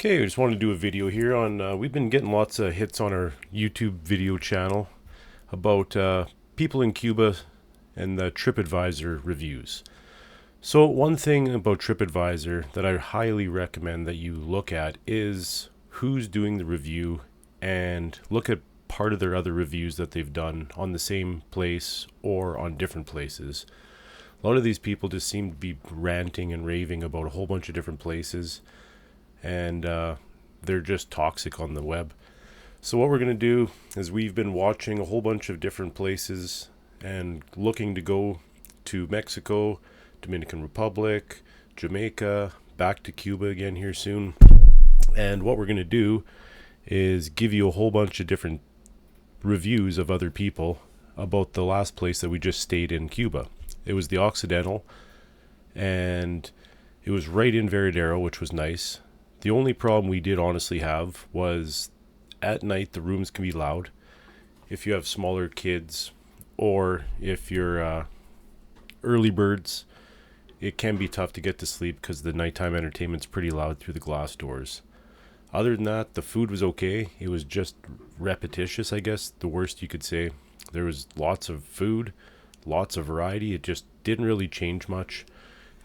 Okay, I just wanted to do a video here on. We've been getting lots of hits on our YouTube video channel about people in Cuba and the TripAdvisor reviews. So, one thing about TripAdvisor that I highly recommend that you look at is who's doing the review and look at part of their other reviews that they've done on the same place or on different places. A lot of these people just seem to be ranting and raving about a whole bunch of different places, and they're just toxic on the web. So what we're going to do is we've been watching a whole bunch of different places and looking to go to Mexico, Dominican Republic, Jamaica, back to Cuba again here soon. And what we're going to do is give you a whole bunch of different reviews of other people about the last place that we just stayed in Cuba. It was the Occidental, and it was right in Veradero, which was nice. The only problem we did honestly have was at night the rooms can be loud. If you have smaller kids or if you're early birds, it can be tough to get to sleep because the nighttime entertainment's pretty loud through the glass doors. Other than that, the food was okay. It was just repetitious, I guess, the worst you could say. There was lots of food, lots of variety. It just didn't really change much.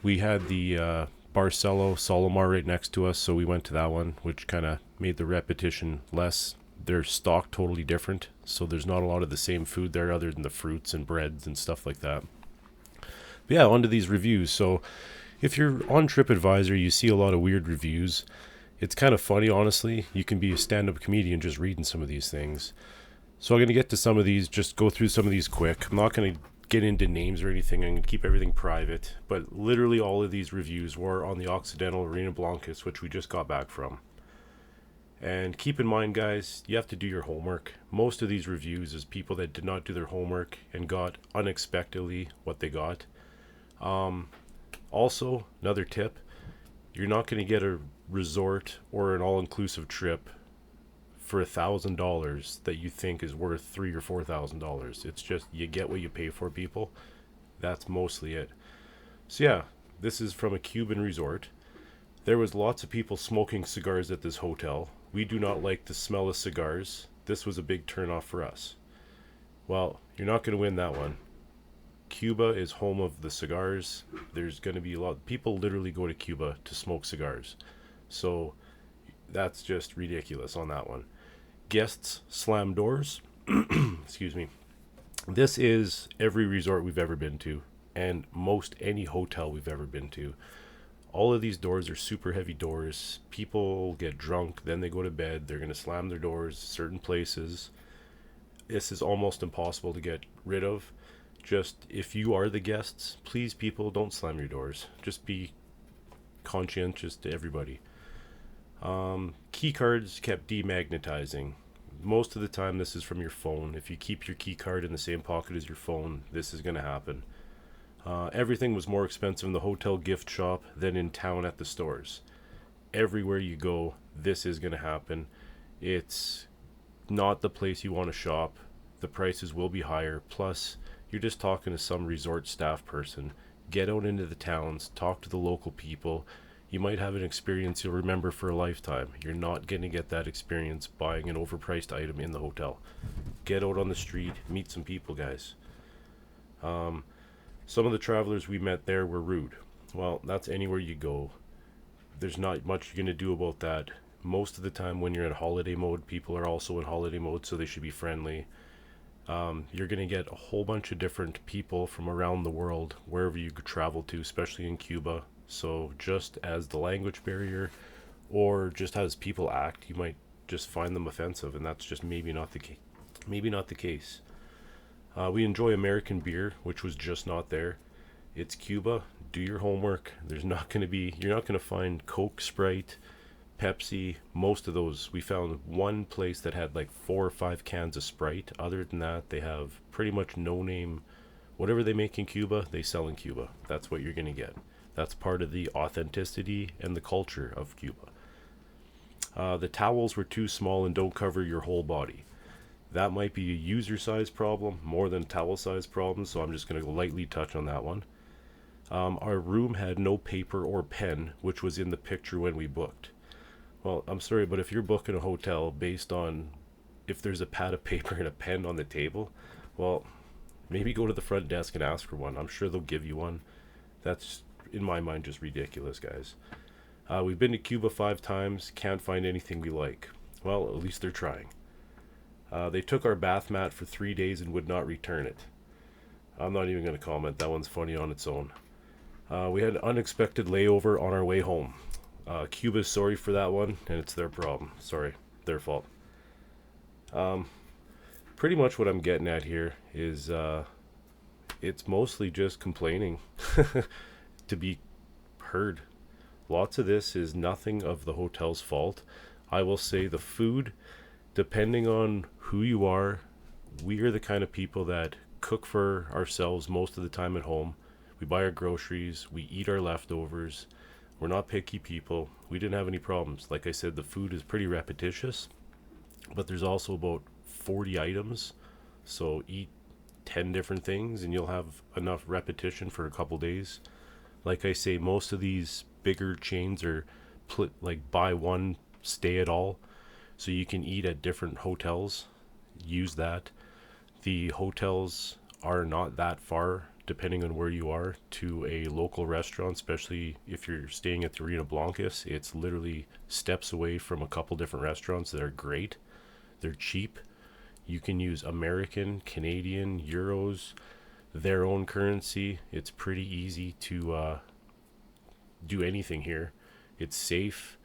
We had the Barcelo Solomar right next to us, so we went to that one, which kind of made the repetition less. Their stock totally different, so there's not a lot of the same food there other than the fruits and breads and stuff like that. But yeah, on to these reviews. So if you're on TripAdvisor, you see a lot of weird reviews. It's kind of funny, honestly. You can be a stand-up comedian just reading some of these things. So I'm going to get to some of these, just go through some of these quick. I'm not going to get into names or anything. I'm going to keep everything private. But literally all of these reviews were on the Occidental Arena Blancas, which we just got back from. And keep in mind, guys, you have to do your homework. Most of these reviews is people that did not do their homework and got unexpectedly what they got. Also, another tip, you're not going to get a resort or an all-inclusive trip for $1,000 that you think is worth $3,000 or $4,000. It's just you get what you pay for, people. That's mostly it. So yeah, this is from a Cuban resort. There was lots of people smoking cigars at this hotel. We do not like the smell of cigars. This was a big turnoff for us. Well, you're not going to win that one. Cuba is home of the cigars. There's going to be a lot. People literally go to Cuba to smoke cigars. So that's just ridiculous on that one. Guests slam doors. Excuse me. This is every resort we've ever been to, and most any hotel we've ever been to. All of these doors are super heavy doors. People get drunk, then they go to bed. They're going to slam their doors certain places. This is almost impossible to get rid of. Just if you are the guests, please, people, don't slam your doors. Just be conscientious to everybody. Key cards kept demagnetizing. Most of the time this is from your phone. If you keep your key card in the same pocket as your phone, this is going to happen. Everything was more expensive in the hotel gift shop than in town at the stores. Everywhere you go, this is going to happen. It's not the place you want to shop. The prices will be higher. Plus, you're just talking to some resort staff person. Get out into the towns, talk to the local people. You might have an experience you'll remember for a lifetime. You're not going to get that experience buying an overpriced item in the hotel. Get out on the street, meet some people, guys. Some of the travelers we met there were rude. Well, that's anywhere you go. There's not much you're going to do about that. Most of the time when you're in holiday mode, people are also in holiday mode, so they should be friendly. You're going to get a whole bunch of different people from around the world, wherever you travel to, especially in Cuba. So just as the language barrier or just as people act, you might just find them offensive, and that's just maybe not the case. We enjoy American beer, which was just not there. It's Cuba. Do your homework. You're not going to find Coke, Sprite, Pepsi, most of those. We found one place that had like 4 or 5 cans of Sprite. Other than that, they have pretty much no name. Whatever they make in Cuba, they sell in Cuba. That's what you're going to get. That's part of the authenticity and the culture of Cuba. The towels were too small and don't cover your whole body. That might be a user size problem more than towel size problem, so I'm just going to lightly touch on that one. Our room had no paper or pen, which was in the picture when we booked. Well, I'm sorry, but if you're booking a hotel based on if there's a pad of paper and a pen on the table, well, maybe go to the front desk and ask for one. I'm sure they'll give you one. That's, in my mind, just ridiculous, guys. We've been to Cuba 5 times, can't find anything we like. Well, at least they're trying. They took our bath mat for 3 days and would not return it. I'm not even going to comment. That one's funny on its own. We had an unexpected layover on our way home. Cuba's sorry for that one, and it's their problem. Sorry, their fault. Pretty much what I'm getting at here is it's mostly just complaining to be heard. Lots of this is nothing of the hotel's fault. I will say the food, depending on who you are, we are the kind of people that cook for ourselves most of the time at home. We buy our groceries, we eat our leftovers. We're not picky people. We didn't have any problems. Like I said, the food is pretty repetitious, but there's also about 40 items. So eat 10 different things and you'll have enough repetition for a couple days. Like I say, most of these bigger chains are like buy one, stay at all. So you can eat at different hotels. Use that. The hotels are not that far, depending on where you are, to a local restaurant, especially if you're staying at the Arena Blancas. It's literally steps away from a couple different restaurants that are great. They're cheap. You can use American, Canadian, euros, their own currency. It's pretty easy to do anything here. It's safe.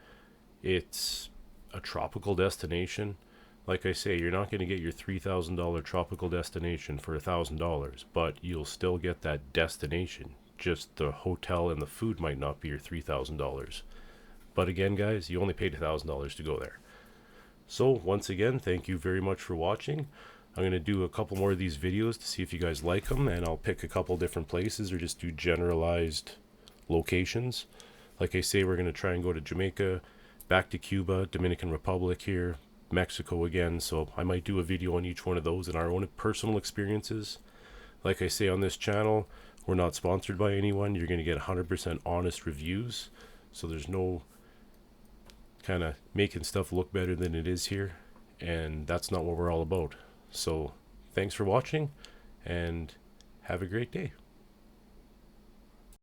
It's a tropical destination. Like I say, you're not going to get your $3,000 tropical destination for $1,000, but you'll still get that destination. Just the hotel and the food might not be your $3,000. But again, guys, you only paid $1,000 to go there. So once again, thank you very much for watching. I'm going to do a couple more of these videos to see if you guys like them, and I'll pick a couple different places or just do generalized locations. Like I say, we're going to try and go to Jamaica, back to Cuba, Dominican Republic here, Mexico again, so I might do a video on each one of those and our own personal experiences. Like I say on this channel, we're not sponsored by anyone. You're going to get 100% honest reviews, so there's no kind of making stuff look better than it is here, and that's not what we're all about. So thanks for watching and have a great day.